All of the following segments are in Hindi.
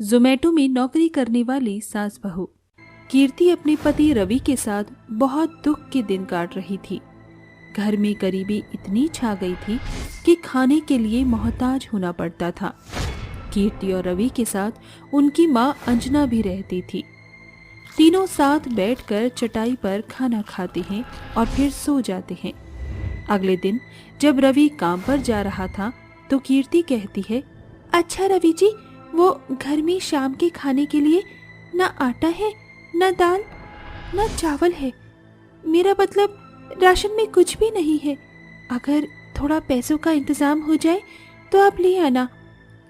जोमेटो में नौकरी करने वाली सास बहू। कीर्ति अपने पति रवि के साथ बहुत दुख के दिन काट रही थी। घर में गरीबी इतनी छा गई थी कि खाने के लिए मोहताज होना पड़ता था। कीर्ति और रवि के साथ उनकी माँ अंजना भी रहती थी। तीनों साथ बैठकर चटाई पर खाना खाते हैं और फिर सो जाते हैं। अगले दिन जब रवि काम पर जा रहा था तो कीर्ति कहती है, अच्छा रवि जी, वो घर में शाम के खाने के लिए ना आटा है, ना दाल, ना चावल है। मेरा मतलब राशन में कुछ भी नहीं है। अगर थोड़ा पैसों का इंतजाम हो जाए तो आप ले आना।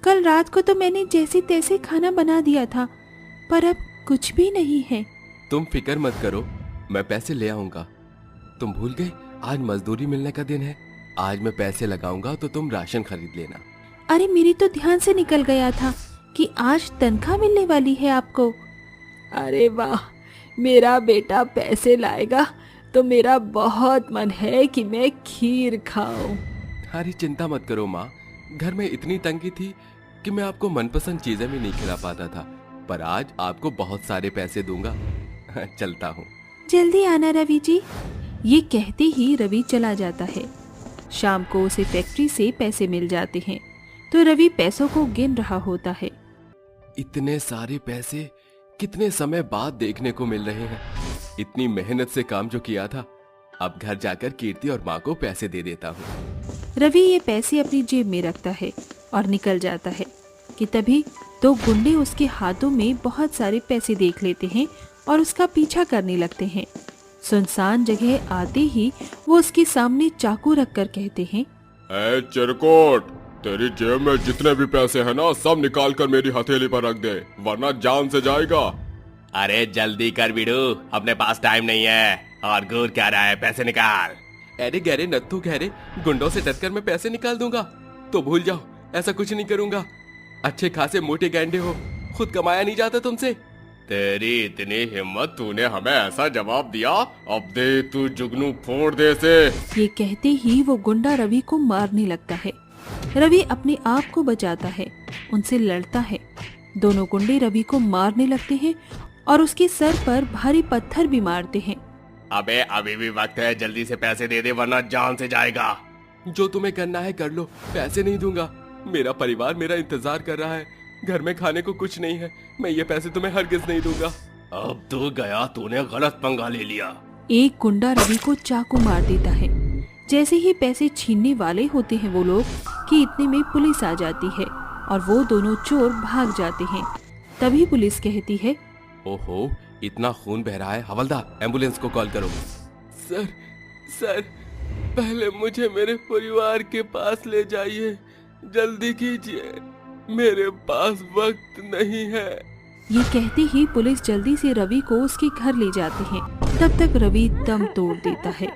कल रात को तो मैंने जैसे तैसे खाना बना दिया था, पर अब कुछ भी नहीं है। तुम फिक्र मत करो, मैं पैसे ले आऊंगा। तुम भूल गए, आज मजदूरी मिलने का दिन है। आज मैं पैसे लगाऊंगा तो तुम राशन खरीद लेना। अरे मेरी तो ध्यान से निकल गया था कि आज तनख्वाह मिलने वाली है आपको। अरे वाह, मेरा बेटा पैसे लाएगा तो मेरा बहुत मन है कि मैं खीर खाऊं। अरे चिंता मत करो माँ, घर में इतनी तंगी थी कि मैं आपको मनपसंद चीजें भी नहीं खिला पाता था, पर आज आपको बहुत सारे पैसे दूंगा। चलता हूँ। जल्दी आना रवि जी। ये कहते ही रवि चला जाता है। शाम को उसे फैक्ट्री से पैसे मिल जाते हैं तो रवि पैसों को गिन रहा होता है। इतने सारे पैसे कितने समय बाद देखने को मिल रहे हैं। इतनी मेहनत से काम जो किया था, अब घर जाकर कीर्ति और माँ को पैसे दे देता हूँ। रवि ये पैसे अपनी जेब में रखता है और निकल जाता है कि तभी दो गुंडे उसके हाथों में बहुत सारे पैसे देख लेते हैं और उसका पीछा करने लगते हैं। सुनसान जगह आते ही वो उसके सामने चाकू रखकर कहते हैं, ए चिरकुट, तेरी जेब में जितने भी पैसे हैं ना, सब निकाल कर मेरी हथेली पर रख दे, वरना जान से जाएगा। अरे जल्दी कर बिडू, अपने पास टाइम नहीं है। और घूर क्या रहा है, पैसे निकाल। अरे गहरे नत्थु गहरे, गुंडों से डरकर मैं पैसे निकाल दूंगा तो भूल जाओ, ऐसा कुछ नहीं करूंगा। अच्छे खासे मोटे गैंडे हो, खुद कमाया नहीं जाता तुमसे। तेरी इतनी हिम्मत, तूने हमें ऐसा जवाब दिया, अब दे तू जुगनू फोड़ दे से। ये कहते ही वो गुंडा रवि को मारने लगता है। रवि अपने आप को बचाता है, उनसे लड़ता है। दोनों गुंडे रवि को मारने लगते हैं और उसके सर पर भारी पत्थर भी मारते हैं। अबे अभी भी वक्त है, जल्दी से पैसे दे दे वरना जान से जाएगा। जो तुम्हें करना है कर लो, पैसे नहीं दूंगा। मेरा परिवार मेरा इंतजार कर रहा है, घर में खाने को कुछ नहीं है। मैं ये पैसे तुम्हें हरगिज नहीं दूंगा। अब तो गया, तूने गलत पंगा ले लिया। एक गुंडा रवि को चाकू मार देता है। जैसे ही पैसे छीनने वाले होते हैं वो लोग कि इतने में पुलिस आ जाती है और वो दोनों चोर भाग जाते हैं। तभी पुलिस कहती है, ओहो, इतना खून बह रहा है, हवलदार एम्बुलेंस को कॉल करो। सर, पहले मुझे मेरे परिवार के पास ले जाइए, जल्दी कीजिए, मेरे पास वक्त नहीं है। ये कहते ही पुलिस जल्दी से रवि को उसके घर ले जाते हैं। तब तक रवि दम तोड़ देता है।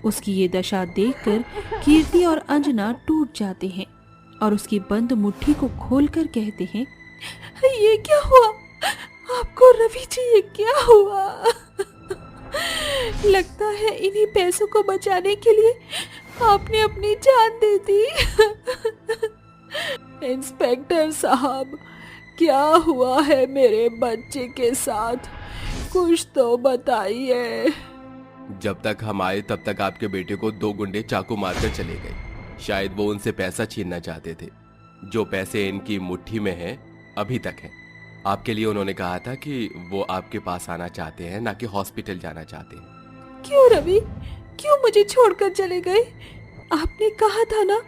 उसकी ये दशा देखकर कीर्ति और अंजना टूट जाते हैं और उसकी बंद मुट्ठी को खोलकर कहते हैं, ये क्या हुआ आपको रवि जी, ये क्या हुआ? लगता है इन्हीं पैसों को बचाने के लिए आपने अपनी जान दे दी। इंस्पेक्टर साहब, क्या हुआ है मेरे बच्चे के साथ, कुछ तो बताइए। जब तक हम आए तब तक आपके बेटे को दो गुंडे चाकू मारकर चले गए। शायद वो उनसे पैसा छीनना चाहते थे। जो पैसे इनकी मुट्ठी में हैं, अभी तक हैं। आपके लिए उन्होंने कहा था कि वो आपके पास आना चाहते हैं, ना कि हॉस्पिटल जाना चाहते हैं। क्यों रवि, क्यों मुझे छोड़कर चले गए? आपने कहा था ना,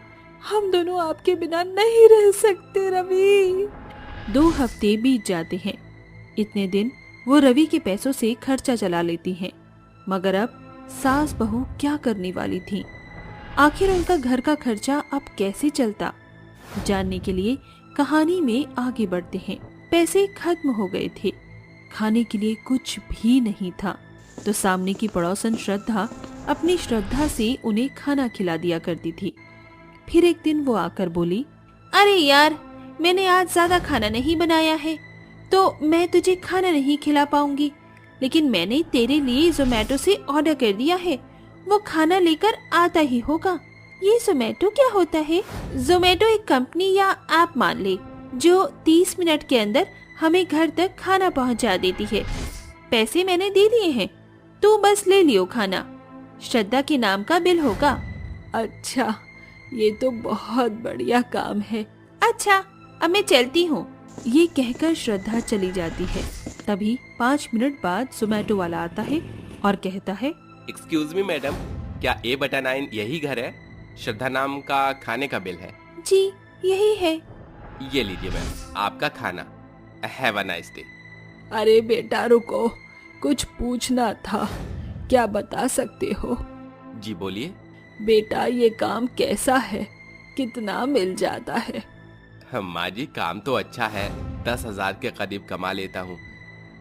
हम दोनों आपके बिना नहीं रह सकते रवि। 2 हफ्ते बीत जाते हैं। इतने दिन वो रवि के पैसों से खर्चा चला लेती हैं, मगर अब सास बहू क्या करने वाली थी? आखिर उनका घर का खर्चा अब कैसे चलता? जानने के लिए कहानी में आगे बढ़ते हैं। पैसे खत्म हो गए थे, खाने के लिए कुछ भी नहीं था, तो सामने की पड़ोसन श्रद्धा अपनी श्रद्धा से उन्हें खाना खिला दिया करती थी। फिर एक दिन वो आकर बोली, अरे यार, मैंने आज ज्यादा खाना नहीं बनाया है तो मैं तुझे खाना नहीं खिला पाऊंगी, लेकिन मैंने तेरे लिए जोमेटो से ऑर्डर कर दिया है, वो खाना लेकर आता ही होगा। ये जोमेटो क्या होता है? जोमेटो एक कंपनी या ऐप मान ले जो 30 मिनट के अंदर हमें घर तक खाना पहुंचा देती है। पैसे मैंने दे दिए हैं, तू बस ले लियो खाना। श्रद्धा के नाम का बिल होगा। अच्छा, ये तो बहुत बढ़िया काम है। अच्छा, अब मैं चलती हूँ। ये कहकर श्रद्धा चली जाती है। तभी 5 मिनट बाद जोमेटो वाला आता है और कहता है, एक्सक्यूज मी मैडम, क्या A/9 यही घर है? श्रद्धा नाम का खाने का बिल है। जी यही है। ये लीजिए मैम, आपका खाना। Have a nice day. अरे बेटा रुको, कुछ पूछना था, क्या बता सकते हो? जी बोलिए। बेटा ये काम कैसा है, कितना मिल जाता है? माँ जी, काम तो अच्छा है, 10,000 के करीब कमा लेता हूँ।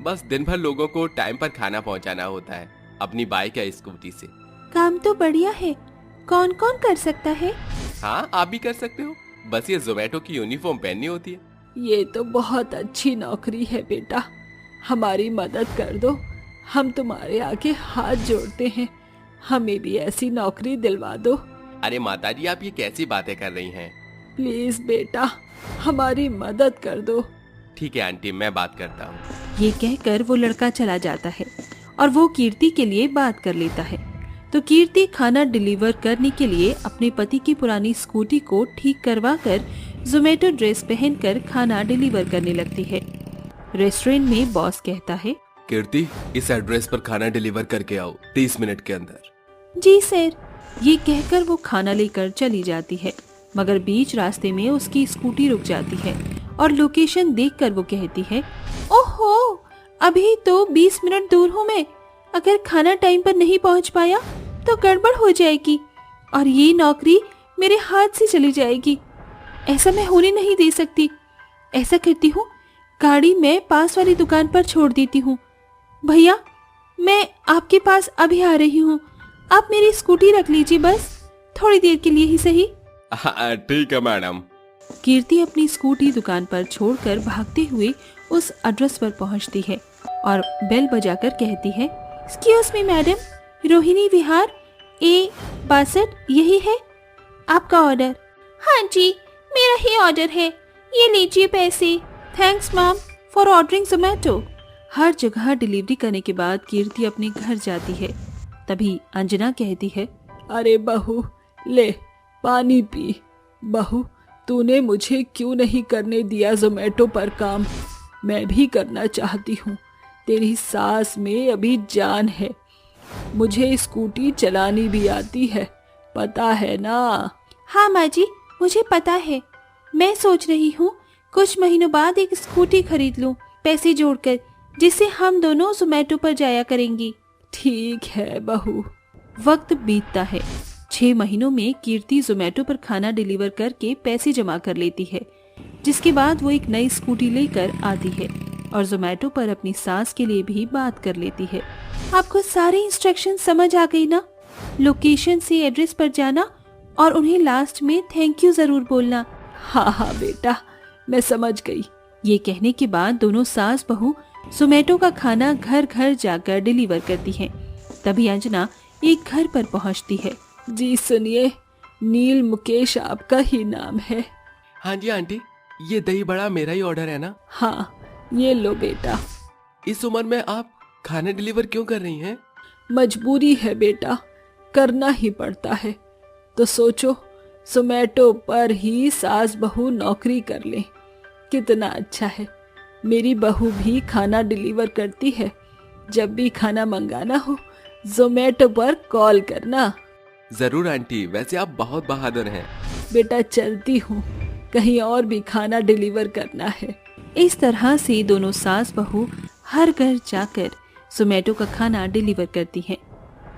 बस दिन भर लोगों को टाइम पर खाना पहुँचाना होता है अपनी बाइक या स्कूटी से। काम तो बढ़िया है, कौन कौन कर सकता है? हाँ, आप भी कर सकते हो, बस ये जोमेटो की यूनिफॉर्म पहननी होती है। ये तो बहुत अच्छी नौकरी है बेटा, हमारी मदद कर दो, हम तुम्हारे आगे हाथ जोड़ते हैं, हमें भी ऐसी नौकरी दिलवा दो। अरे माताजी, आप ये कैसी बातें कर रही हैं? प्लीज बेटा, हमारी मदद कर दो। ठीक है आंटी, मैं बात करता हूँ। ये कहकर वो लड़का चला जाता है और वो कीर्ति के लिए बात कर लेता है। तो कीर्ति खाना डिलीवर करने के लिए अपने पति की पुरानी स्कूटी को ठीक करवा कर जोमेटो ड्रेस पहनकर खाना डिलीवर करने लगती है। रेस्टोरेंट में बॉस कहता है, कीर्ति, इस एड्रेस पर खाना डिलीवर करके आओ 30 मिनट के अंदर। जी सर। ये कहकर वो खाना लेकर चली जाती है, मगर बीच रास्ते में उसकी स्कूटी रुक जाती है और लोकेशन देखकर वो कहती है, ओहो, अभी तो 20 मिनट दूर हूँ मैं। अगर खाना टाइम पर नहीं पहुँच पाया तो गड़बड़ हो जाएगी और ये नौकरी मेरे हाथ से चली जाएगी। ऐसा मैं होने नहीं दे सकती। ऐसा करती हूँ, गाड़ी मैं पास वाली दुकान पर छोड़ देती हूँ। भैया, मैं आपके पास अभी आ रही हूँ, आप मेरी स्कूटी रख लीजिए, बस थोड़ी देर के लिए ही सही। ठीक है मैडम। कीर्ति अपनी स्कूटी दुकान पर छोड़कर भागते हुए उस एड्रेस पर पहुंचती है और बेल बजाकर कहती है, एक्सक्यूज मी मैडम, रोहिणी विहार A62 यही है आपका ऑर्डर? हाँ जी, मेरा ही ऑर्डर है, ये लीजिए पैसे। Thanks ma'am for ordering Zomato. हर जगह डिलीवरी करने के बाद कीर्ति अपने घर जाती है। तभी अंजना कहती है, अरे बहू, ले पानी पी। बहू, तूने मुझे क्यों नहीं करने दिया जोमेटो पर काम? मैं भी करना चाहती हूँ, तेरी सास में अभी जान है। मुझे स्कूटी चलानी भी आती है, पता है ना? हाँ माँ जी, मुझे पता है। मैं सोच रही हूँ कुछ महीनों बाद एक स्कूटी खरीद लूँ, पैसे जोड़कर, जिससे हम दोनों जोमेटो पर जाया करेंगी। ठीक है बहू। वक्त बीतता है। 6 महीनों में कीर्ति जोमेटो पर खाना डिलीवर करके पैसे जमा कर लेती है, जिसके बाद वो एक नई स्कूटी लेकर आती है और जोमेटो पर अपनी सास के लिए भी बात कर लेती है। आपको सारे इंस्ट्रक्शन समझ आ गई ना? लोकेशन से एड्रेस पर जाना और उन्हें लास्ट में थैंक यू जरूर बोलना। हाँ हाँ बेटा, मैं समझ गई। ये कहने के बाद दोनों सास बहू जोमेटो का खाना घर घर जाकर डिलीवर करती हैं। तभी अंजना एक घर पर पहुंचती है। जी सुनिए, नील मुकेश आपका ही नाम है? हाँ जी आंटी, ये दही बड़ा मेरा ही ऑर्डर है ना? हाँ, ये लो बेटा। इस उम्र में आप खाना डिलीवर क्यों कर रही हैं? मजबूरी है बेटा, करना ही पड़ता है। तो सोचो, जोमेटो पर ही सास बहू नौकरी कर ले, कितना अच्छा है। मेरी बहू भी खाना डिलीवर करती है। जब भी खाना मंगाना हो, जोमेटो पर कॉल करना। जरूर आंटी, वैसे आप बहुत बहादुर हैं। बेटा चलती हूँ, कहीं और भी खाना डिलीवर करना है। इस तरह से दोनों सास बहू हर घर जाकर जोमेटो का खाना डिलीवर करती हैं।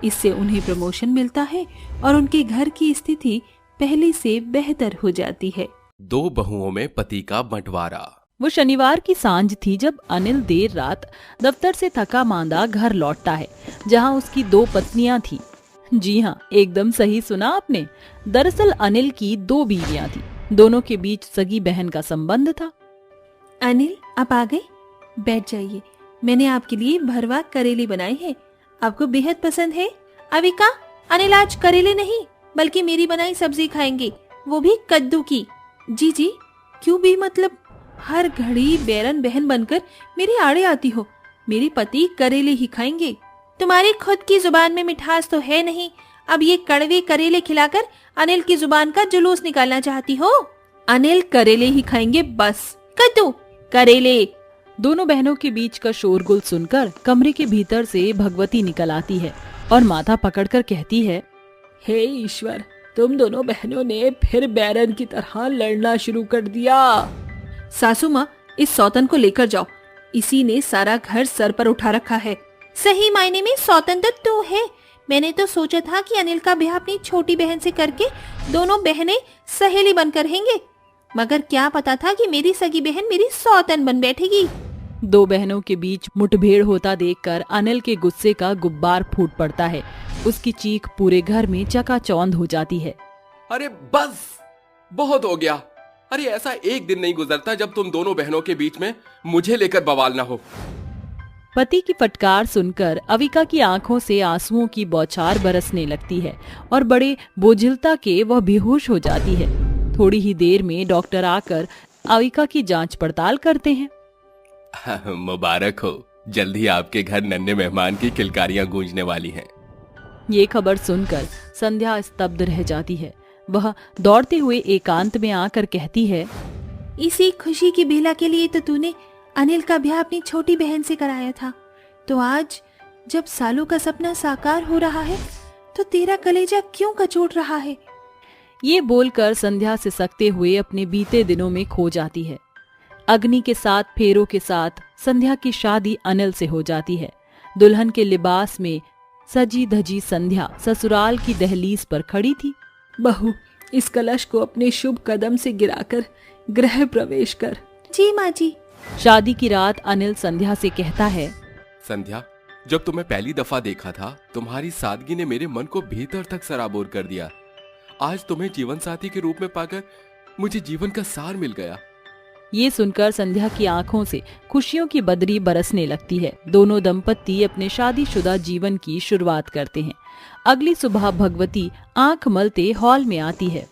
इससे उन्हें प्रमोशन मिलता है और उनके घर की स्थिति पहले से बेहतर हो जाती है। 2 बहुओं में पति का बंटवारा। वो शनिवार की सांझ थी जब अनिल देर रात दफ्तर से थका मांदा घर लौटता है, जहां उसकी 2 पत्नियां थी। जी हाँ, एकदम सही सुना आपने। दरअसल अनिल की 2 बीवियां थी, दोनों के बीच सगी बहन का संबंध था। अनिल, आप आ गए? बैठ जाइए, मैंने आपके लिए भरवा करेले बनाए हैं, आपको बेहद पसंद है। अविका, अनिल आज करेले नहीं बल्कि मेरी बनाई सब्जी खाएंगे, वो भी कद्दू की। जी जी, क्यों भी मतलब? हर घड़ी बैरन बहन बनकर मेरे आड़े आती हो। मेरे पति करेले ही खाएंगे। तुम्हारी खुद की जुबान में मिठास तो है नहीं, अब ये कड़वे करेले खिलाकर अनिल की जुबान का जुलूस निकालना चाहती हो। अनिल करेले ही खाएंगे बस। कद्दू करेले। दोनों बहनों के बीच का शोरगुल सुनकर कमरे के भीतर से भगवती निकल आती है और माथा पकड़कर कहती है, हे ईश्वर, तुम दोनों बहनों ने फिर बैरन की तरह लड़ना शुरू कर दिया। सासू माँ, इस सौतन को लेकर जाओ, इसी ने सारा घर सर पर उठा रखा है। सही मायने में सौतन तो तू है। मैंने तो सोचा था कि अनिल का ब्याह अपनी छोटी बहन से करके दोनों बहनें सहेली बनकर रहेंगे, मगर क्या पता था कि मेरी सगी बहन मेरी सौतन बन बैठेगी। दो बहनों के बीच मुठभेड़ होता देखकर अनिल के गुस्से का गुब्बार फूट पड़ता है। उसकी चीख पूरे घर में चकाचौंध हो जाती है। अरे बस, बहुत हो गया। अरे ऐसा एक दिन नहीं गुजरता जब तुम दोनों बहनों के बीच में मुझे लेकर बवाल ना हो। पति की फटकार सुनकर अविका की आंखों से आंसुओं की बौछार बरसने लगती है और बड़े बोझिलता के वह बेहोश हो जाती है। थोड़ी ही देर में डॉक्टर आकर अविका की जांच पड़ताल करते हैं। मुबारक हो, जल्दी आपके घर नन्हे मेहमान की किलकारियां गूंजने वाली हैं। ये खबर सुनकर संध्या स्तब्ध रह जाती है। वह दौड़ते हुए एकांत में आकर कहती है, इसी खुशी की बेला के लिए तो तूने अनिल का ब्याह अपनी छोटी बहन से कराया था, तो आज जब सालों का सपना साकार हो रहा है तो तेरा कलेजा क्यों कचोट रहा है। ये बोलकर संध्या सिसकते हुए अपने बीते दिनों में खो जाती है। अग्नि के साथ फेरों के साथ संध्या की शादी अनिल से हो जाती है। दुल्हन के लिबास में सजी धजी संध्या ससुराल की दहलीज पर खड़ी थी। बहू, इस कलश को अपने शुभ कदम से गिराकर गृह प्रवेश कर। जी माँ जी। शादी की रात अनिल संध्या से कहता है, संध्या, जब तुम्हें पहली दफा देखा था तुम्हारी सादगी ने मेरे मन को भीतर तक सराबोर कर दिया। आज तुम्हें जीवन साथी के रूप में पाकर मुझे जीवन का सार मिल गया। ये सुनकर संध्या की आंखों से खुशियों की बदरी बरसने लगती है। दोनों दंपत्ति अपने शादीशुदा जीवन की शुरुआत करते हैं। अगली सुबह भगवती आंख मलते हॉल में आती है।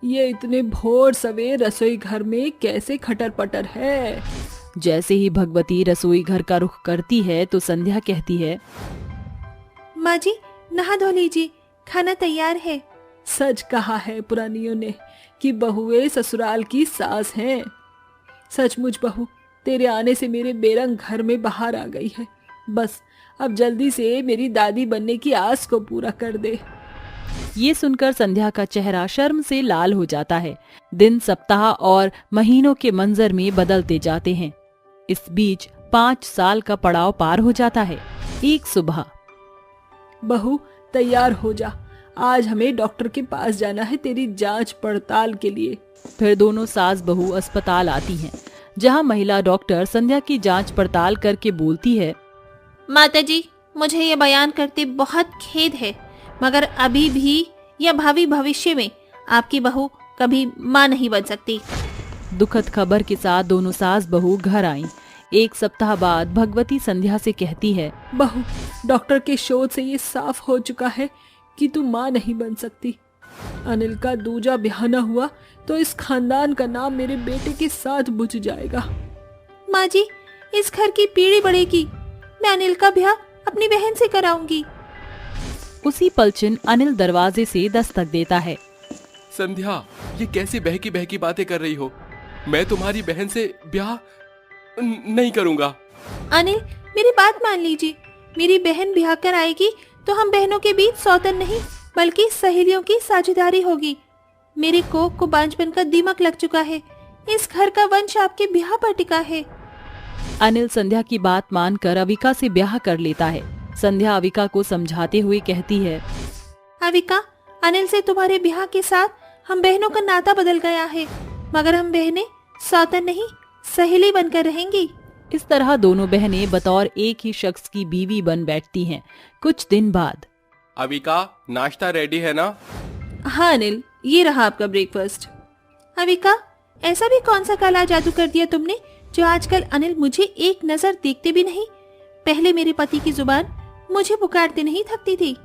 ये इतने भोर सवेर रसोई घर में कैसे खटर पटर है। जैसे ही भगवती रसोई घर का रुख करती है तो संध्या कहती है, माँ जी, नहा धो लीजिए, खाना तैयार है। सच कहा है पुरानियों ने कि बहुएं ससुराल की सास हैं। सचमुच बहू, तेरे आने से मेरे बेरंग घर में बाहर आ गई है। बस अब जल्दी से मेरी दादी बनने की आस को पूरा कर दे। ये सुनकर संध्या का चेहरा शर्म से लाल हो जाता है। दिन सप्ताह और महीनों के मंजर में बदलते जाते हैं। इस बीच 5 साल का पड़ाव पार हो जाता है। एक सुबह, बहू तैयार हो जा, आज हमें डॉक्टर के पास जाना है तेरी जांच पड़ताल के लिए। फिर दोनों सास बहू अस्पताल आती हैं, जहां महिला डॉक्टर संध्या की जांच पड़ताल करके बोलती है, माताजी, मुझे ये बयान करते बहुत खेद है, मगर अभी भी या भावी भविष्य में आपकी बहू कभी माँ नहीं बन सकती। दुखद खबर के साथ दोनों सास बहू घर आईं। एक सप्ताह बाद भगवती संध्या से कहती है, बहू, डॉक्टर के शोध से ये साफ हो चुका है कि तू माँ नहीं बन सकती। अनिल का दूजा ब्याह न हुआ तो इस खानदान का नाम मेरे बेटे के साथ बुझ जाएगा। माँ जी, इस घर की पीढ़ी बढ़ेगी। मैं अनिल का ब्याह अपनी बहन से कराऊंगी। उसी पलछिन अनिल दरवाजे से दस्तक देता है। संध्या, ये कैसी बहकी बहकी बातें कर रही हो? मैं तुम्हारी बहन से ब्याह नहीं करूंगा। अनिल, मेरी बात मान लीजिए। मेरी बहन ब्याह कर आएगी तो हम बहनों के बीच सौतन नहीं बल्कि सहेलियों की साझेदारी होगी। मेरे कोख को बांझपन का दीमक लग चुका है। इस घर का वंश आपके ब्याह पर टिका है। अनिल संध्या की बात मानकर अविका से ब्याह कर लेता है। संध्या अविका को समझाते हुए कहती है, अविका, अनिल से तुम्हारे ब्याह के साथ हम बहनों का नाता बदल गया है, मगर हम बहनें सौतन नहीं सहेली बनकर रहेंगी। इस तरह दोनों बहनें बतौर एक ही शख्स की बीवी बन बैठती हैं। कुछ दिन बाद, अविका, नाश्ता रेडी है ना? हाँ अनिल, ये रहा आपका ब्रेकफास्ट। अविका, ऐसा भी कौन सा काला जादू कर दिया तुमने जो आजकल अनिल मुझे एक नजर देखते भी नहीं? पहले मेरे पति की जुबान मुझे पुकारते नहीं थकती थी।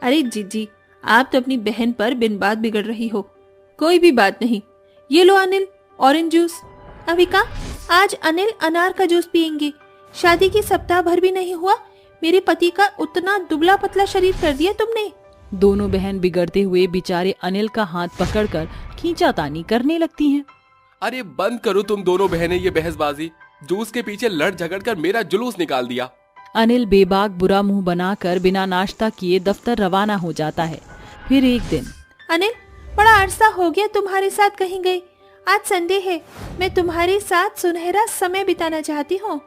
अरे जीजी, आप तो अपनी बहन पर बिन बात बिगड़ रही हो। कोई भी बात नहीं। ये लो अनिल, ऑरेंज जूस। अविका, आज अनिल अनार का जूस पियेंगे। शादी की सप्ताह भर भी नहीं हुआ, मेरे पति का उतना दुबला पतला शरीर कर दिया तुमने। दोनों बहन बिगड़ते हुए बेचारे अनिल का हाथ पकड़कर खींचातानी करने लगती हैं। अरे बंद करो तुम दोनों बहनें ये बहसबाजी। जूस के पीछे लड़ झगड़ कर मेरा जुलूस निकाल दिया। अनिल बेबाक बुरा मुंह बनाकर बिना नाश्ता किए दफ्तर रवाना हो जाता है। फिर एक दिन, अनिल, बड़ा अरसा हो गया तुम्हारे साथ कहीं गए। आज संडे है, मैं तुम्हारे साथ सुनहरा समय बिताना चाहती हूँ।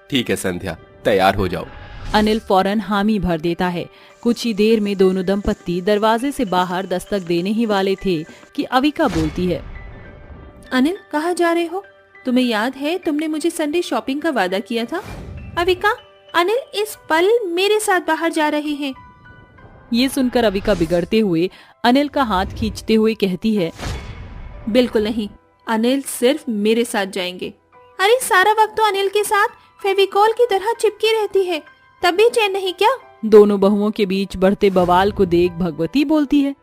ठीक है संध्या, तैयार हो जाओ। अनिल फौरन हामी भर देता है। कुछ ही देर में दोनों दंपत्ति दरवाजे से बाहर दस्तक देने ही वाले थे कि अविका बोलती है, अनिल, कहाँ जा रहे हो? तुम्हें याद है तुमने मुझे संडे शॉपिंग का वादा किया था? अविका, अनिल इस पल मेरे साथ बाहर जा रहे हैं। ये सुनकर अविका बिगड़ते हुए अनिल का हाथ खींचते हुए कहती है, बिल्कुल नहीं, अनिल सिर्फ मेरे साथ जाएंगे। अरे सारा वक्त तो अनिल के साथ फेविकॉल की तरह चिपकी रहती है, तब भी चैन नहीं क्या? दोनों बहुओं के बीच बढ़ते बवाल को देख भगवती बोलती है,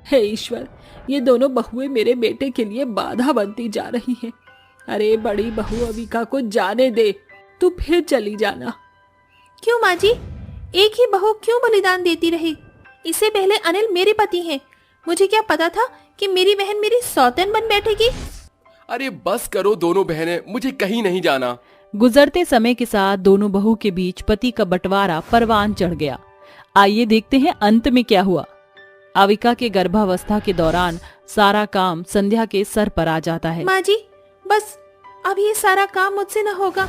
हे ईश्वर, ये दोनों बहुएं मेरे बेटे के लिए बाधा बनती जा रही हैं। अरे बड़ी बहू अविका को जाने दे, तू फिर चली जाना। क्यों माँ जी, एक ही बहू क्यों बलिदान देती रही? इससे पहले अनिल मेरे पति हैं। मुझे क्या पता था कि मेरी बहन मेरी सौतन बन बैठेगी। अरे बस करो दोनों बहनें, मुझे कहीं नहीं जाना। गुजरते समय के साथ दोनों बहू के बीच पति का बंटवारा परवान चढ़ गया। आइए देखते हैं अंत में क्या हुआ। अविका के गर्भावस्था के दौरान सारा काम संध्या के सर पर आ जाता है। माँ जी, बस अब ये सारा काम मुझसे न होगा।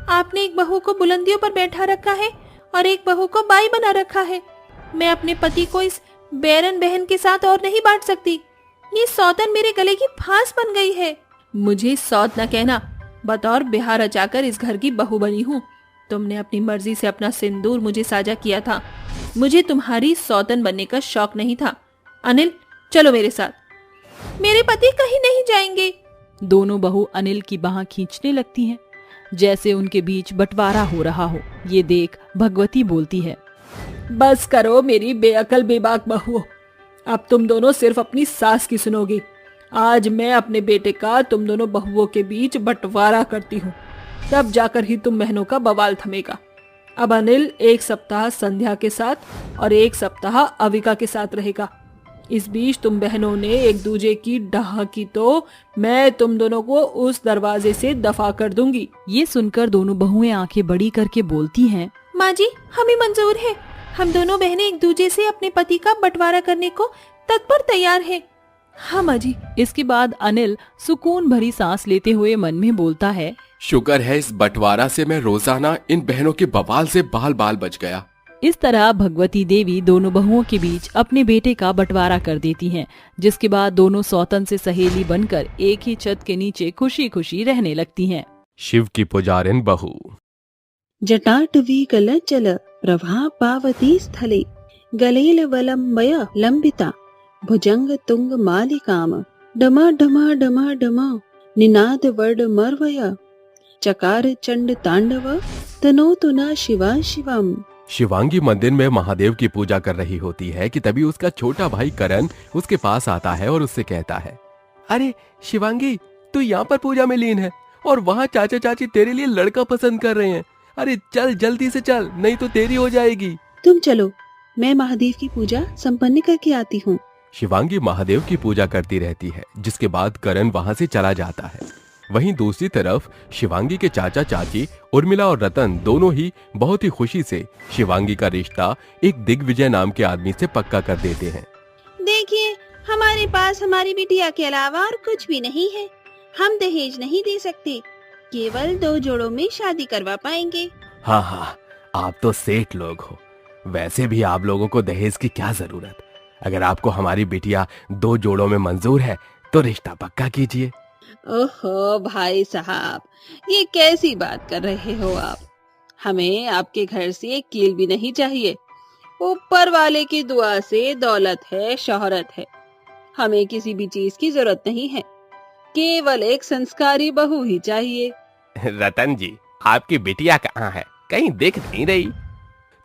आपने एक बहू को बुलंदियों पर बैठा रखा है और एक बहू को बाई बना रखा है। मैं अपने पति को इस बैरन बहन के साथ और नहीं बांट सकती। ये सौतन मेरे गले की फांस बन गई है। मुझे सौत न कहना, बतौर बिहार रचाकर इस घर की बहू बनी हूँ। तुमने अपनी मर्जी से अपना सिंदूर मुझे साझा किया था। मुझे तुम्हारी सौतन बनने का शौक नहीं था। अनिल, चलो मेरे साथ। मेरे पति कहीं नहीं जाएंगे। दोनों बहू अनिल की बाह खींचने लगती हैं, जैसे उनके बीच बंटवारा हो रहा हो। ये देख भगवती बोलती है, बस करो मेरी बेअकल बेबाक बहू, अब तुम दोनों सिर्फ अपनी सास की सुनोगी। आज मैं अपने बेटे का तुम दोनों बहुओं के बीच बंटवारा करती हूँ, तब जाकर ही तुम बहनों का बवाल थमेगा। अब अनिल एक सप्ताह संध्या के साथ और एक सप्ताह अविका के साथ रहेगा। इस बीच तुम बहनों ने एक दूजे की डाह की तो मैं तुम दोनों को उस दरवाजे से दफा कर दूंगी। ये सुनकर दोनों बहुएं आंखें बड़ी करके बोलती हैं, माँ जी, हमें मंजूर है। हम दोनों बहनें एक दूजे से अपने पति का बंटवारा करने को तत्पर तैयार हैं। हाँ माँ जी। इसके बाद अनिल सुकून भरी सांस लेते हुए मन में बोलता है, शुक्र है इस बंटवारा से मैं रोजाना इन बहनों के बवाल से बाल बाल बच गया। इस तरह भगवती देवी दोनों बहुओं के बीच अपने बेटे का बंटवारा कर देती हैं, जिसके बाद दोनों सौतन से सहेली बनकर एक ही छत के नीचे खुशी खुशी रहने लगती हैं। शिव की पुजारिन बहू। जटाटवी कलचल प्रभा पावती स्थले गलेल वलंबय लंबिता भुजंग तुंग मालिकाम डमा डमा डमा डमा निनाद वर्ड मर्वय चकार चंड तांडव तनोतु न शिवा शिवम। शिवांगी मंदिर में महादेव की पूजा कर रही होती है कि तभी उसका छोटा भाई करण उसके पास आता है और उससे कहता है, अरे शिवांगी, तू यहाँ पर पूजा में लीन है और वहाँ चाचा चाची तेरे लिए लड़का पसंद कर रहे हैं। अरे चल, जल्दी से चल, नहीं तो देरी हो जाएगी। तुम चलो, मैं महादेव की पूजा संपन्न करके आती हूँ। शिवांगी महादेव की पूजा करती रहती है, जिसके बाद करण वहाँ से चला जाता है। वहीं दूसरी तरफ शिवांगी के चाचा चाची उर्मिला और रतन दोनों ही बहुत ही खुशी से शिवांगी का रिश्ता एक दिग्विजय नाम के आदमी से पक्का कर देते हैं। देखिए, हमारे पास हमारी बिटिया के अलावा और कुछ भी नहीं है। हम दहेज नहीं दे सकते, केवल 2 जोड़ों में शादी करवा पाएंगे। हाँ हाँ, आप तो सेठ लोग हो। वैसे भी आप लोगों को दहेज की क्या जरूरत। अगर आपको हमारी बिटिया 2 जोड़ों में मंजूर है तो रिश्ता पक्का कीजिए। ओहो भाई साहब, ये कैसी बात कर रहे हो आप? हमें आपके घर से एक कील भी नहीं चाहिए। ऊपर वाले की दुआ से दौलत है, शोहरत है। हमें किसी भी चीज की जरूरत नहीं है, केवल एक संस्कारी बहू ही चाहिए। रतन जी, आपकी बिटिया कहाँ है? कहीं दिख नहीं रही।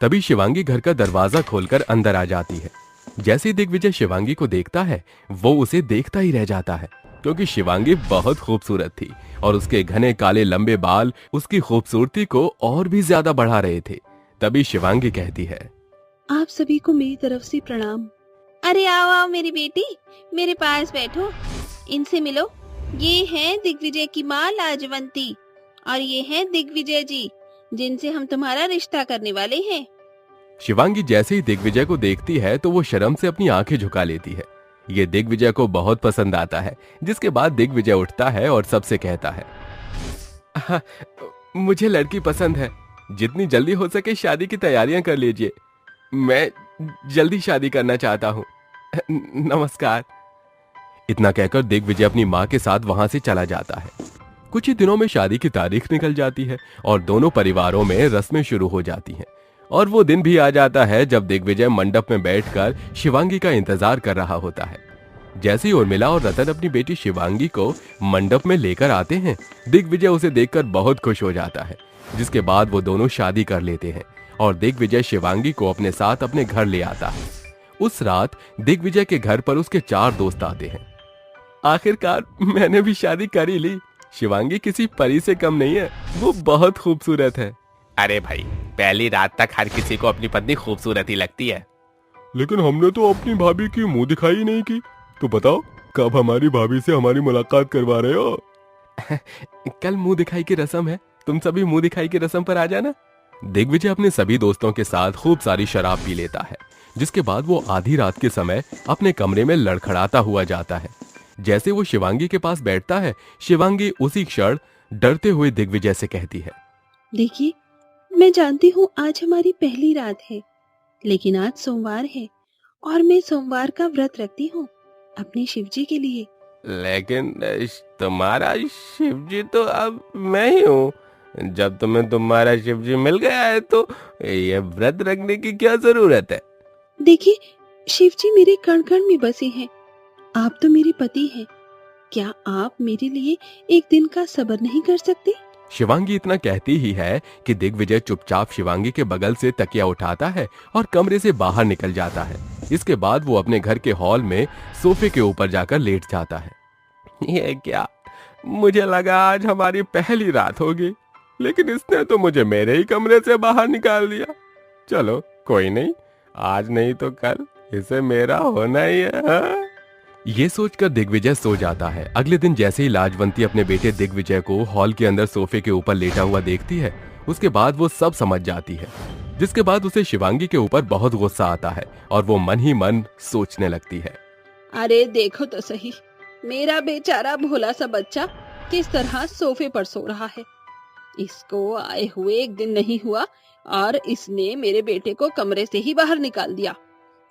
तभी शिवांगी घर का दरवाजा खोलकर अंदर आ जाती है। जैसे दिग्विजय शिवांगी को देखता है, वो उसे देखता ही रह जाता है। क्योंकि शिवांगी बहुत खूबसूरत थी और उसके घने काले लंबे बाल उसकी खूबसूरती को और भी ज्यादा बढ़ा रहे थे। तभी शिवांगी कहती है, आप सभी को मेरी तरफ से प्रणाम। अरे आओ आओ मेरी बेटी, मेरे पास बैठो, इनसे मिलो। ये हैं दिग्विजय की माँ लाजवंती और ये हैं दिग्विजय जी, जिनसे हम तुम्हारा रिश्ता करने वाले हैं। शिवांगी जैसे ही दिग्विजय को देखती है तो वो शर्म से अपनी आंखें झुका लेती है। ये दिग्विजय को बहुत पसंद आता है, जिसके बाद दिग्विजय उठता है और सबसे कहता है, मुझे लड़की पसंद है, जितनी जल्दी हो सके शादी की तैयारियां कर लीजिए, मैं जल्दी शादी करना चाहता हूँ, नमस्कार। इतना कहकर दिग्विजय अपनी माँ के साथ वहां से चला जाता है। कुछ ही दिनों में शादी की तारीख निकल जाती है और दोनों परिवारों में रस्में शुरू हो जाती हैं। और वो दिन भी आ जाता है जब दिग्विजय मंडप में बैठकर शिवांगी का इंतजार कर रहा होता है। जैसे ही उर्मिला और रतन अपनी बेटी शिवांगी को मंडप में लेकर आते हैं, दिग्विजय उसे देखकर बहुत खुश हो जाता है, जिसके बाद वो दोनों शादी कर लेते हैं और दिग्विजय शिवांगी को अपने साथ अपने घर ले आता है। उस रात दिग्विजय के घर पर उसके 4 दोस्त आते हैं। आखिरकार मैंने भी शादी कर ही ली। शिवांगी किसी परी से कम नहीं है, वो बहुत खूबसूरत है। अरे भाई, पहली रात तक हर किसी को अपनी पत्नी खूबसूरत ही लगती है। लेकिन हमने तो अपनी भाभी की मुंह दिखाई ही नहीं की, तो बताओ कब हमारी भाभी से हमारी मुलाकात करवा रहे हो? कल मुंह दिखाई की रस्म है, तुम सभी मुंह दिखाई की रस्म पर आ जाना। दिग्विजय अपने सभी दोस्तों के साथ खूब सारी शराब पी लेता है, जिसके बाद वो आधी रात के समय अपने कमरे में लड़खड़ाता हुआ जाता है। जैसे वो शिवांगी के पास बैठता है, शिवांगी उसी क्षण डरते हुए दिग्विजय से कहती है, देखिए, मैं जानती हूँ आज हमारी पहली रात है, लेकिन आज सोमवार है और मैं सोमवार का व्रत रखती हूँ अपने शिवजी के लिए। लेकिन तुम्हारा शिवजी तो अब मैं ही हूँ। जब तुम्हें तुम्हारा शिवजी मिल गया है तो ये व्रत रखने की क्या जरूरत है? देखिए, शिवजी मेरे कण कण में बसे हैं। आप तो मेरे पति हैं, क्या आप मेरे लिए एक दिन का सब्र नहीं कर सकते? शिवांगी इतना कहती ही है कि दिग्विजय चुपचाप शिवांगी के बगल से तकिया उठाता है और कमरे से बाहर निकल जाता है। इसके बाद वो अपने घर के हॉल में सोफे के ऊपर जाकर लेट जाता है। ये क्या, मुझे लगा आज हमारी पहली रात होगी, लेकिन इसने तो मुझे मेरे ही कमरे से बाहर निकाल दिया। चलो कोई नहीं, आज नहीं तो कल इसे मेरा होना ही है। हाँ? ये सोचकर दिग्विजय सो जाता है। अगले दिन जैसे ही लाजवंती अपने बेटे दिग्विजय को हॉल के अंदर सोफे के ऊपर लेटा हुआ देखती है, उसके बाद वो सब समझ जाती है, जिसके बाद उसे शिवांगी के ऊपर बहुत गुस्सा आता है और वो मन ही मन सोचने लगती है, अरे देखो तो सही, मेरा बेचारा भोला सा बच्चा किस तरह सोफे पर सो रहा है। इसको आए हुए एक दिन नहीं हुआ और इसने मेरे बेटे को कमरे से ही बाहर निकाल दिया।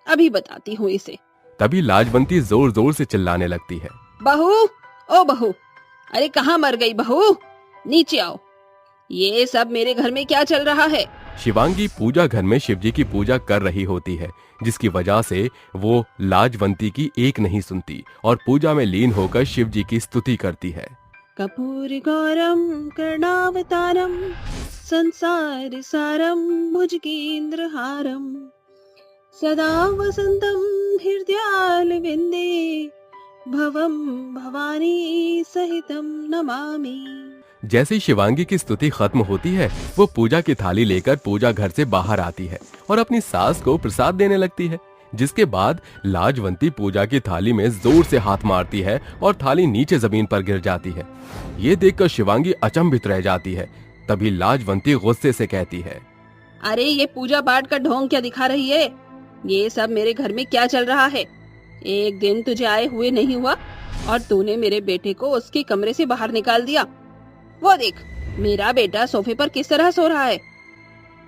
अभी बताती हूँ इसे। तभी लाजवंती जोर जोर से चिल्लाने लगती है, बहू, ओ बहू, अरे कहाँ मर गई बहू, नीचे आओ। ये सब मेरे घर में क्या चल रहा है? शिवांगी पूजा घर में शिवजी की पूजा कर रही होती है, जिसकी वजह से वो लाजवंती की एक नहीं सुनती और पूजा में लीन होकर शिवजी की स्तुति करती है। कपूर गौरम कर्णावतारम संसार सारम भुजगेंद्रहारम सदा वसंतम हृदयाल विंदे भवम भवानी सहितम नमामि। जैसे ही शिवांगी की स्तुति खत्म होती है, वो पूजा की थाली लेकर पूजा घर से बाहर आती है और अपनी सास को प्रसाद देने लगती है, जिसके बाद लाजवंती पूजा की थाली में जोर से हाथ मारती है और थाली नीचे जमीन पर गिर जाती है। ये देखकर शिवांगी अचंभित रह जाती है। तभी लाजवंती गुस्से से कहती है, अरे ये पूजा पाठ का ढोंग क्या दिखा रही है? ये सब मेरे घर में क्या चल रहा है? एक दिन तुझे आए हुए नहीं हुआ और तूने मेरे बेटे को उसके कमरे से बाहर निकाल दिया। वो देख, मेरा बेटा सोफे पर किस तरह सो रहा है।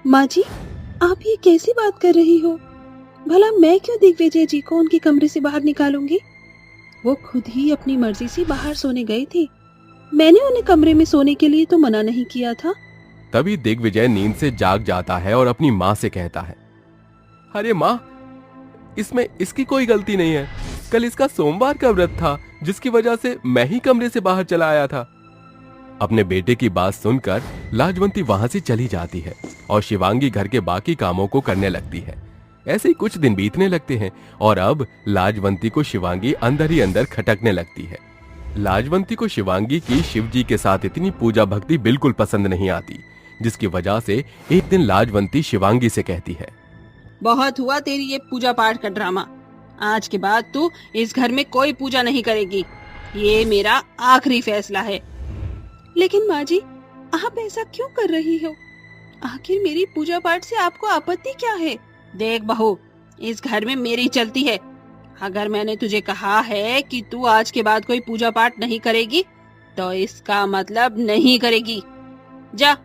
माँ जी, आप ये कैसी बात कर रही हो? भला मैं क्यों दिग्विजय जी को उनके कमरे से बाहर निकालूंगी? वो खुद ही अपनी मर्जी से बाहर सोने गए थे। मैंने उन्हें कमरे में सोने के लिए तो मना नहीं किया था। तभी दिग्विजय नींद से जाग जाता है और अपनी माँ से कहता है, अरे माँ, इसमें इसकी कोई गलती नहीं है। कल इसका सोमवार का व्रत था, जिसकी वजह से मैं ही कमरे से बाहर चला आया था। अपने बेटे की बात सुनकर लाजवंती वहां से चली जाती है और शिवांगी घर के बाकी कामों को करने लगती है। ऐसे ही कुछ दिन बीतने लगते हैं और अब लाजवंती को शिवांगी अंदर ही अंदर खटकने लगती है। लाजवंती को शिवांगी की शिवजी के साथ इतनी पूजा भक्ति बिल्कुल पसंद नहीं आती, जिसकी वजह से एक दिन लाजवंती शिवांगी से कहती है, बहुत हुआ तेरी ये पूजा पाठ का ड्रामा। आज के बाद तू इस घर में कोई पूजा नहीं करेगी। ये मेरा आखिरी फैसला है। लेकिन माँ जी, आप ऐसा क्यों कर रही हो? आखिर मेरी पूजा पाठ से आपको आपत्ति क्या है? देख बहू, इस घर में मेरी चलती है। अगर मैंने तुझे कहा है कि तू आज के बाद कोई पूजा पाठ नहीं करेगी, तो इसका मतलब नहीं करेगी। जा,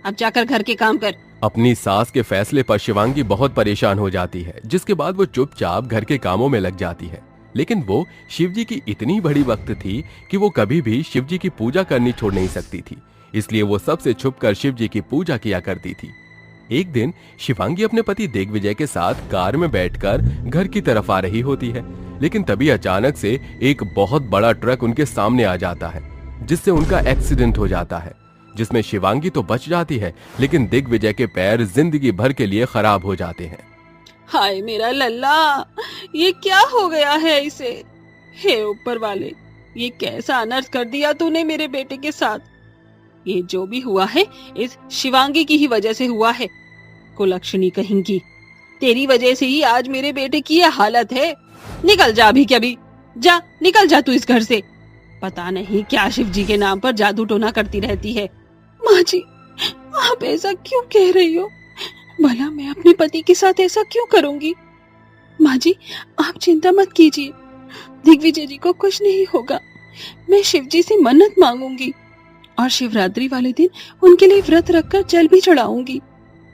अब जाकर घर के काम कर। अपनी सास के फैसले पर शिवांगी बहुत परेशान हो जाती है, जिसके बाद वो चुपचाप घर के कामों में लग जाती है। लेकिन वो शिवजी की इतनी बड़ी भक्त थी कि वो कभी भी शिवजी की पूजा करनी छोड़ नहीं सकती थी, इसलिए वो सबसे छुपकर शिवजी की पूजा किया करती थी। एक दिन शिवांगी अपने पति दिग्विजय के साथ कार में बैठकर घर की तरफ आ रही होती है, लेकिन तभी अचानक से एक बहुत बड़ा ट्रक उनके सामने आ जाता है, जिससे उनका एक्सीडेंट हो जाता है, जिसमें शिवांगी तो बच जाती है, लेकिन दिग्विजय के पैर जिंदगी भर के लिए खराब हो जाते हैं। हाय मेरा लल्ला, ये क्या हो गया है इसे? हे ऊपर वाले, ये कैसा अनर्थ कर दिया तूने मेरे बेटे के साथ? ये जो भी हुआ है इस शिवांगी की ही वजह से हुआ है। कुलक्षणी कहेंगी, तेरी वजह से ही आज मेरे बेटे की ये हालत है। निकल जा अभी के अभी, जा निकल जा तू इस घर से। पता नहीं क्या शिवजी के नाम पर जादू टोना करती रहती है। माँ जी, आप ऐसा क्यों कह रही हो? भला मैं अपने पति के साथ ऐसा क्यों करूंगी? माँ जी, आप चिंता मत कीजिए, दिग्विजय जी को कुछ नहीं होगा। मैं शिवजी से मन्नत मांगूंगी और शिवरात्रि वाले दिन उनके लिए व्रत रखकर जल भी चढ़ाऊंगी।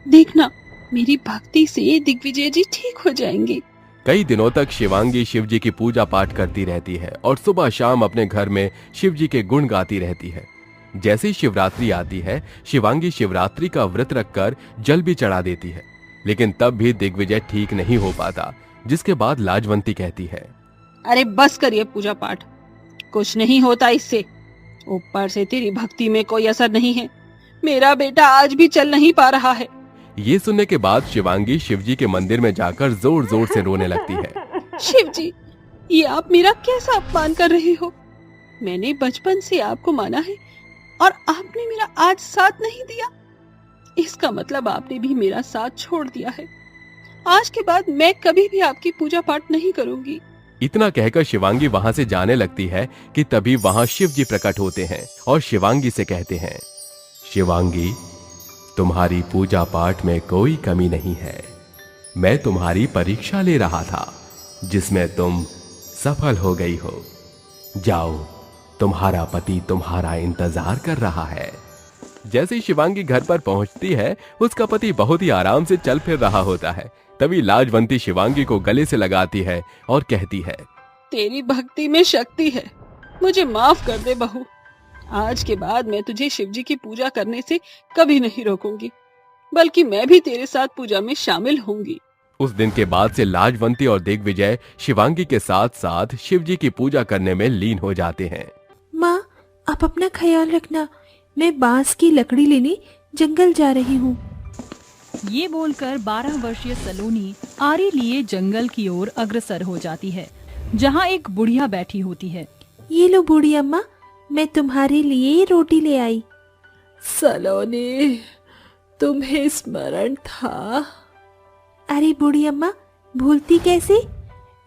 देखना, मेरी भक्ति से दिग्विजय जी ठीक हो जाएंगे। कई दिनों तक शिवांगी शिवजी की पूजा पाठ करती रहती है और सुबह शाम अपने घर में शिवजी के गुण गाती रहती है। जैसे ही शिवरात्रि आती है, शिवांगी शिवरात्रि का व्रत रखकर जल भी चढ़ा देती है, लेकिन तब भी दिग्विजय ठीक नहीं हो पाता, जिसके बाद लाजवंती कहती है, अरे बस करिए पूजा पाठ, कुछ नहीं होता इससे। ऊपर से तेरी भक्ति में कोई असर नहीं है। मेरा बेटा आज भी चल नहीं पा रहा है। ये सुनने के बाद शिवांगी शिवजी के मंदिर में जाकर जोर जोर से रोने लगती है। शिवजी, ये आप मेरा कैसा अपमान कर रहे हो? मैंने बचपन से आपको माना है और आपने मेरा आज साथ नहीं दिया। इसका मतलब आपने भी मेरा साथ छोड़ दिया है। आज के बाद मैं कभी भी आपकी पूजा पाठ नहीं करूंगी। इतना कहकर शिवांगी वहां से जाने लगती है कि तभी वहां शिवजी प्रकट होते हैं और शिवांगी से कहते हैं, शिवांगी, तुम्हारी पूजा पाठ में कोई कमी नहीं है। मैं तुम्हारी परीक्षा ले रहा था, जिसमें तुम सफल हो गई हो। जाओ, तुम्हारा पति तुम्हारा इंतजार कर रहा है। जैसे ही शिवांगी घर पर पहुंचती है, उसका पति बहुत ही आराम से चल फिर रहा होता है। तभी लाजवंती शिवांगी को गले से लगाती है और कहती है, तेरी भक्ति में शक्ति है, मुझे माफ कर दे बहू। आज के बाद मैं तुझे शिवजी की पूजा करने से कभी नहीं रोकूंगी, बल्कि मैं भी तेरे साथ पूजा में शामिल होंगी। उस दिन के बाद से लाजवंती और दिग्विजय शिवांगी के साथ साथ शिवजी की पूजा करने में लीन हो जाते हैं। माँ, आप अपना ख्याल रखना, मैं बांस की लकड़ी लेने जंगल जा रही हूँ। ये बोलकर 12 वर्षीय सलोनी आरी लिए जंगल की ओर अग्रसर हो जाती है, जहाँ एक बुढ़िया बैठी होती है। ये लो बूढ़ी अम्मा, मैं तुम्हारे लिए रोटी ले आई। सलोनी, तुम्हें स्मरण था? अरे बूढ़ी अम्मा, भूलती कैसे?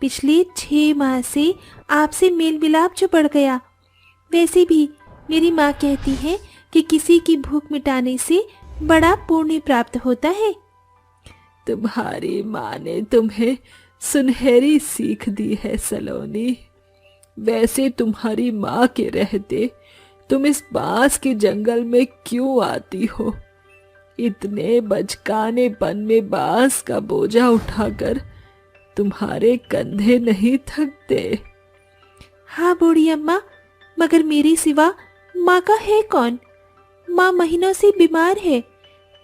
पिछले 6 माह से आपसे मेल मिलाप जो बढ़ गया। वैसे भी मेरी माँ कहती है कि किसी की भूख मिटाने से बड़ा पुण्य प्राप्त होता है। तुम्हारी माँ ने तुम्हें सुनहरी सीख दी है सलोनी। वैसे तुम्हारी माँ के रहते तुम इस बांस के जंगल में क्यों आती हो? इतने बचकानेपन में बांस का बोझा उठाकर तुम्हारे कंधे नहीं थकते। हाँ बूढ़ी अम्मा, मगर मेरे सिवा माँ का है कौन? माँ महीनों से बीमार है।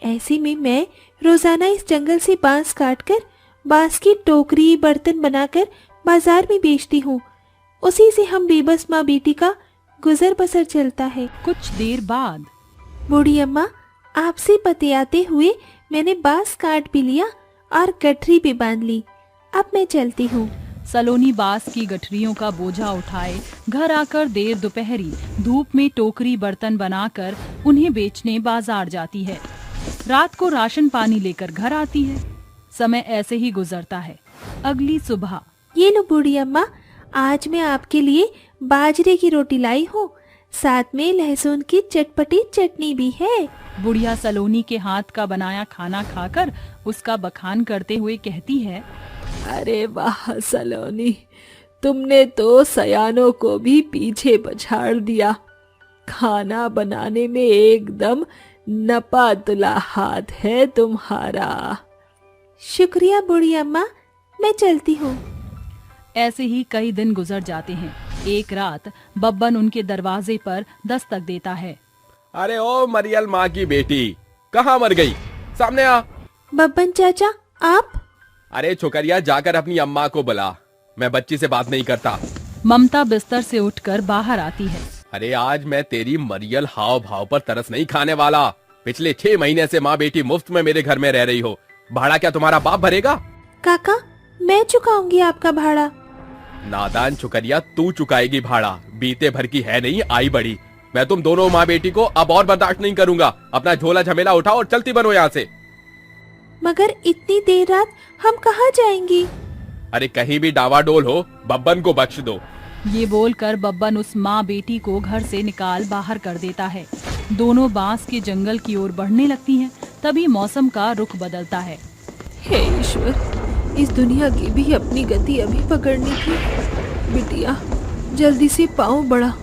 ऐसे में मैं रोजाना इस जंगल से बांस काटकर बांस की टोकरी बर्तन बनाकर बाजार में बेचती हूँ। उसी से हम बेबस माँ बेटी का गुजर बसर चलता है। कुछ देर बाद बूढ़ी अम्मा, आपसे बतियाते हुए मैंने बांस काट भी लिया और गठरी भी बांध ली। अब मैं चलती हूँ। सलोनी बांस की गठरियों का बोझा उठाए घर आकर देर दोपहरी धूप में टोकरी बर्तन बनाकर उन्हें बेचने बाजार जाती है। रात को राशन पानी लेकर घर आती है। समय ऐसे ही गुजरता है। अगली सुबह ये लो बूढ़ी अम्मा, आज मैं आपके लिए बाजरे की रोटी लाई हूँ, साथ में लहसुन की चटपटी चटनी भी है। बुढ़िया सलोनी के हाथ का बनाया खाना खाकर उसका बखान करते हुए कहती है, अरे वाह सलोनी, तुमने तो सयानों को भी पीछे पछाड़ दिया। खाना बनाने में एकदम नपा तुला हाथ है तुम्हारा। शुक्रिया बूढ़ी अम्मा, मैं चलती हूँ। ऐसे ही कई दिन गुजर जाते हैं। एक रात बब्बन उनके दरवाजे पर दस्तक देता है। अरे ओ मरियल माँ की बेटी, कहाँ मर गई? सामने आ। बब्बन चाचा, आप? अरे छोकरिया, जाकर अपनी अम्मा को बुला, मैं बच्ची से बात नहीं करता। ममता बिस्तर से उठकर बाहर आती है। अरे आज मैं तेरी मरियल हाव भाव पर तरस नहीं खाने वाला। पिछले 6 महीने से माँ बेटी मुफ्त में मेरे घर में रह रही हो। भाड़ा क्या तुम्हारा बाप भरेगा? काका, मैं चुकाऊंगी आपका भाड़ा। नादान छोकरिया, तू चुकाएगी भाड़ा। बीते भर की है नहीं, आई बड़ी। मैं तुम दोनों माँ बेटी को अब और बर्दाश्त नहीं करूंगा। अपना झोला झमेला उठाओ और चलती बनो यहाँ से। मगर इतनी देर रात हम कहाँ जाएंगी? अरे कहीं भी डावाडोल हो, बब्बन को बख्श दो। ये बोलकर बब्बन उस माँ बेटी को घर से निकाल बाहर कर देता है। दोनों बांस के जंगल की ओर बढ़ने लगती हैं। तभी मौसम का रुख बदलता है। हे ईश्वर, इस दुनिया की भी अपनी गति अभी पकड़नी थी। बिटिया, जल्दी से पाँव बढ़ा,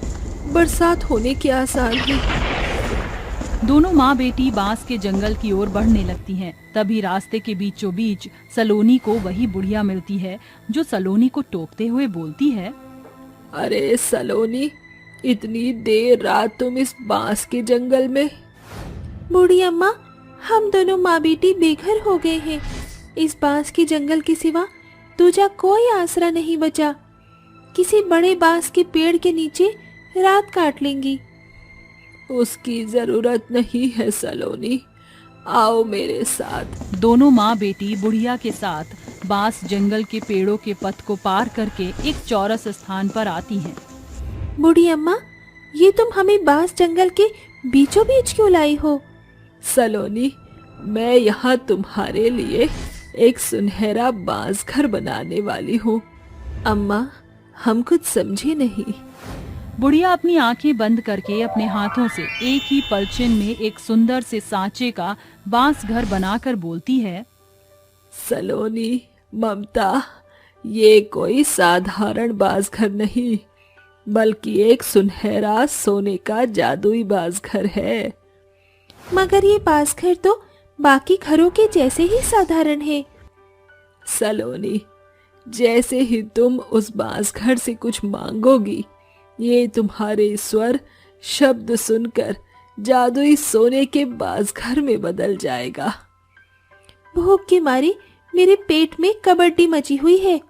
बरसात होने के आसार हैं। दोनों माँ बेटी बांस के जंगल की ओर बढ़ने लगती हैं। तभी रास्ते के बीचों बीच सलोनी को वही बुढ़िया मिलती है जो सलोनी को टोकते हुए बोलती है, अरे सलोनी, इतनी देर रात तुम इस बांस के जंगल में? बूढ़ी अम्मा, हम दोनों माँ बेटी बेघर हो गए हैं। इस बांस के जंगल के सिवा दूजा कोई आसरा नहीं बचा। किसी बड़े बांस के पेड़ के नीचे रात काट लेंगी। उसकी जरूरत नहीं है सलोनी, आओ मेरे साथ। दोनों माँ बेटी बुढ़िया के साथ बांस जंगल के पेड़ों के पथ को पार करके एक चौरस स्थान पर आती हैं। बूढ़ी अम्मा, ये तुम हमें बांस जंगल के बीचों बीच क्यों लाई हो? सलोनी, मैं यहाँ तुम्हारे लिए एक सुनहरा बांस घर बनाने वाली हूँ। अम्मा, हम कुछ समझे नहीं। बुढ़िया अपनी आंखें बंद करके अपने हाथों से एक ही पलछिन में एक सुंदर से सांचे का बांस घर बनाकर बोलती है, सलोनी, ममता, ये कोई साधारण बांस घर नहीं, बल्कि एक सुनहरा सोने का जादुई बांस घर है। मगर ये बांस घर तो बाकी घरों के जैसे ही साधारण है। सलोनी, जैसे ही तुम उस बांस घर से कुछ मांगोगी, ये तुम्हारे स्वर शब्द सुनकर जादुई सोने के बांस घर में बदल जाएगा। भूख के मारे मेरे पेट में कबड्डी मची हुई है।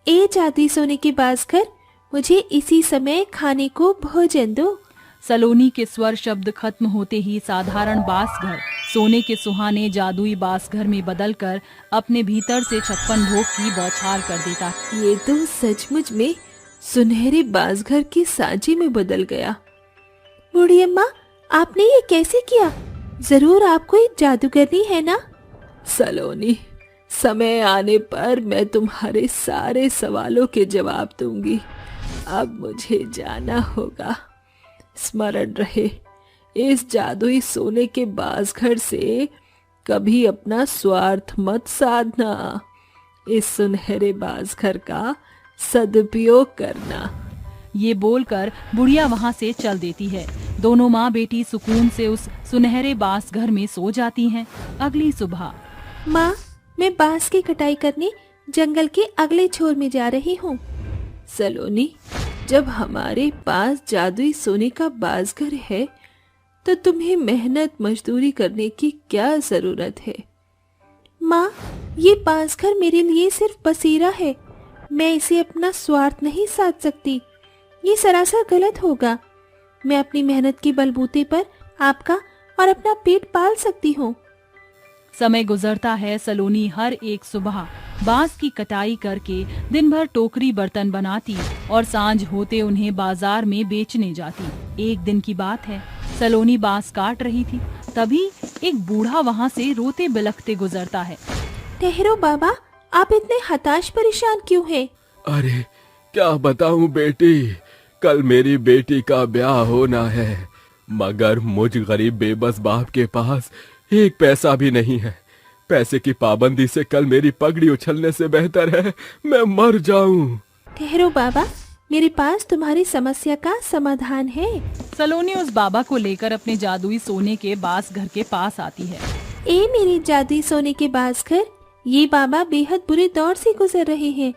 ए जादुई सोने के बांस घर, मुझे इसी समय खाने को भोजन दो। सलोनी के स्वर शब्द खत्म होते ही साधारण बांस घर सोने के सुहाने जादुई बांस घर में बदलकर अपने भीतर से 56 भोग की बौछार कर देता। ये तो सचमुच में सुनहरे बांस घर के सांचे में बदल गया। बूढ़ी अम्मा, आपने ये कैसे किया? जरूर आप कोई जादूगरनी है ना? सलोनी, समय आने पर मैं तुम्हारे सारे सवालों के जवाब दूंगी। अब मुझे जाना होगा। स्मरण रहे, इस जादुई सोने के बांस घर से कभी अपना स्वार्थ मत साधना। इस सुनहरे बांस घर का सदुपयोग करना। ये बोलकर बुढ़िया वहाँ से चल देती है। दोनों माँ बेटी सुकून से उस सुनहरे बांस घर में सो जाती हैं। अगली सुबह, माँ, मैं बांस की कटाई करने जंगल के अगले छोर में जा रही हूँ। सलोनी, जब हमारे पास जादुई सोने का बांस घर है तो तुम्हें मेहनत मजदूरी करने की क्या जरूरत है? माँ, ये बांस घर मेरे लिए सिर्फ बसेरा है। मैं इसे अपना स्वार्थ नहीं साध सकती। ये सरासर गलत होगा। मैं अपनी मेहनत के बलबूते पर आपका और अपना पेट पाल सकती हूँ। समय गुजरता है। सलोनी हर एक सुबह बांस की कटाई करके दिन भर टोकरी बर्तन बनाती और सांझ होते उन्हें बाजार में बेचने जाती। एक दिन की बात है, सलोनी बांस काट रही थी, तभी एक बूढ़ा वहाँ से रोते बिलखते गुजरता है। ठहरो बाबा, आप इतने हताश परेशान क्यों हैं? अरे क्या बताऊं बेटी, कल मेरी बेटी का ब्याह होना है, मगर मुझ गरीब बेबस बाप के पास एक पैसा भी नहीं है। पैसे की पाबंदी से कल मेरी पगड़ी उछलने से बेहतर है मैं मर जाऊं। ठहरो बाबा, मेरे पास तुम्हारी समस्या का समाधान है। सलोनी उस बाबा को लेकर अपने जादुई सोने के बांस घर के पास आती है। ए मेरे जादुई सोने के बांस घर, ये बाबा बेहद बुरे दौर से गुजर रहे हैं।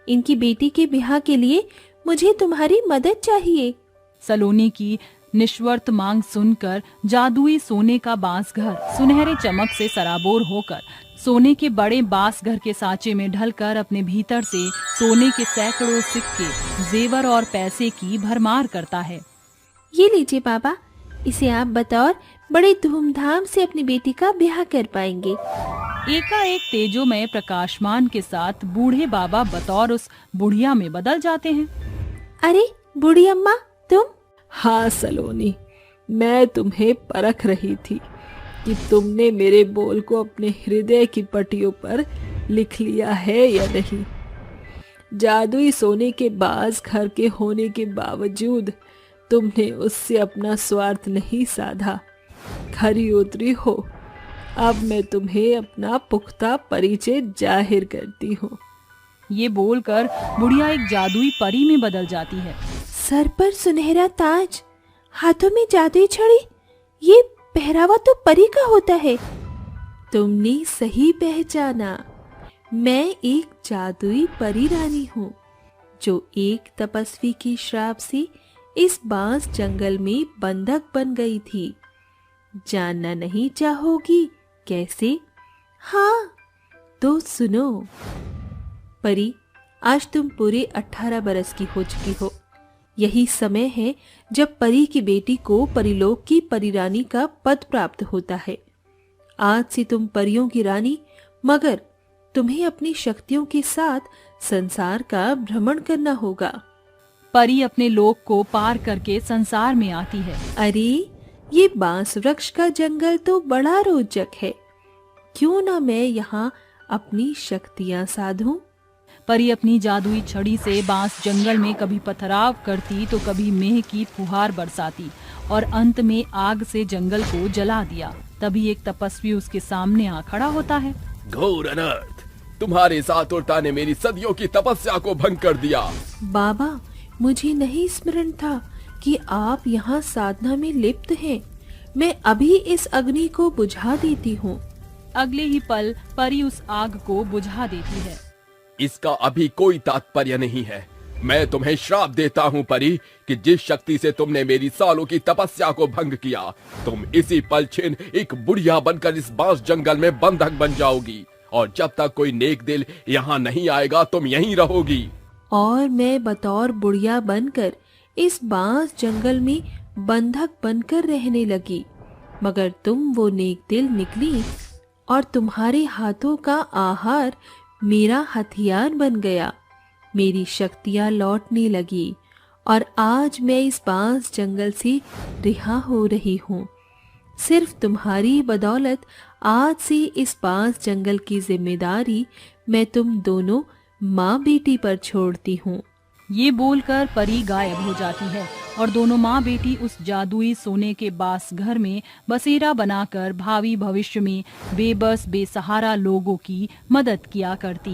इनकी बेटी के ब्याह के लिए मुझे तुम्हारी मदद चाहिए। सलोनी की निश्वर्त मांग सुनकर जादुई सोने का बांस घर सुनहरे चमक से सराबोर होकर सोने के बड़े बांस घर के सांचे में ढलकर अपने भीतर से सोने के सैकड़ों सिक्के, जेवर और पैसे की भरमार करता है। ये लीजिए बाबा, इसे आप बतौर बड़े धूमधाम से अपनी बेटी का ब्याह कर पाएंगे। एकाएक तेजोमय प्रकाशमान के साथ बूढ़े बाबा बतौर उस बुढ़िया में बदल जाते हैं। अरे बूढ़ी अम्मा, तुम? हाँ सलोनी, मैं तुम्हें परख रही थी कि तुमने मेरे बोल को अपने हृदय की पट्टियों पर लिख लिया है या नहीं। जादुई सोने के बांस घर के होने के बावजूद तुमने उससे अपना स्वार्थ नहीं साधा, खरी उतरी हो। अब मैं तुम्हें अपना पुख्ता परिचय जाहिर करती हूँ। ये बोलकर बुढ़िया एक जादुई परी में बदल जाती है। सर पर सुनहरा ताज, हाथों में जादुई छड़ी, ये पहरावा तो परी का होता है। तुमने सही पहचाना, मैं एक जादुई परी रानी हूँ जो एक तपस्वी के श्राप से इस बांस जंगल में बंधक बन गई थी। जानना नहीं चाहोगी कैसे? हाँ तो सुनो। परी, आज तुम पूरे 18 बरस की हो चुकी हो। यही समय है जब परी की बेटी को परिलोक की परिरानी का पद प्राप्त होता है। आज से तुम परियों की रानी, मगर तुम्हें अपनी शक्तियों के साथ संसार का भ्रमण करना होगा। परी अपने लोक को पार करके संसार में आती है। अरे ये बांस वृक्ष का जंगल तो बड़ा रोचक है, क्यों ना मैं यहाँ अपनी शक्तियाँ साधूं? परी अपनी जादुई छड़ी से बांस जंगल में कभी पथराव करती तो कभी मेह की फुहार बरसाती और अंत में आग से जंगल को जला दिया। तभी एक तपस्वी उसके सामने आ खड़ा होता है। घोर अनर्थ, तुम्हारे साथ उल्टा ने मेरी सदियों की तपस्या को भंग कर दिया। बाबा, मुझे नहीं स्मरण था कि आप यहाँ साधना में लिप्त हैं। मैं अभी इस अग्नि को बुझा देती हूँ। अगले ही पल परी उस आग को बुझा देती है। इसका अभी कोई तात्पर्य नहीं है। मैं तुम्हें श्राप देता हूँ परी कि जिस शक्ति से तुमने मेरी सालों की तपस्या को भंग किया, तुम इसी पल छिन एक बुढ़िया बनकर इस बांस जंगल में बंधक बन जाओगी, और जब तक कोई नेक दिल यहाँ नहीं आएगा तुम यहीं रहोगी। और मैं बतौर बुढ़िया बनकर इस बांस जंगल में बंधक बनकर रहने लगी, मगर तुम वो नेक दिल निकली और तुम्हारे हाथों का आहार मेरा हथियार बन गया। मेरी शक्तियां लौटने लगी और आज मैं इस बांस जंगल से रिहा हो रही हूँ। सिर्फ तुम्हारी बदौलत आज से इस बांस जंगल की जिम्मेदारी मैं तुम दोनों माँ बेटी पर छोड़ती हूँ। ये बोलकर परी गायब हो जाती है और दोनों माँ बेटी उस जादुई सोने के बांस घर में बसेरा बनाकर भावी भविष्य में बेबस बेसहारा लोगों की मदद किया करती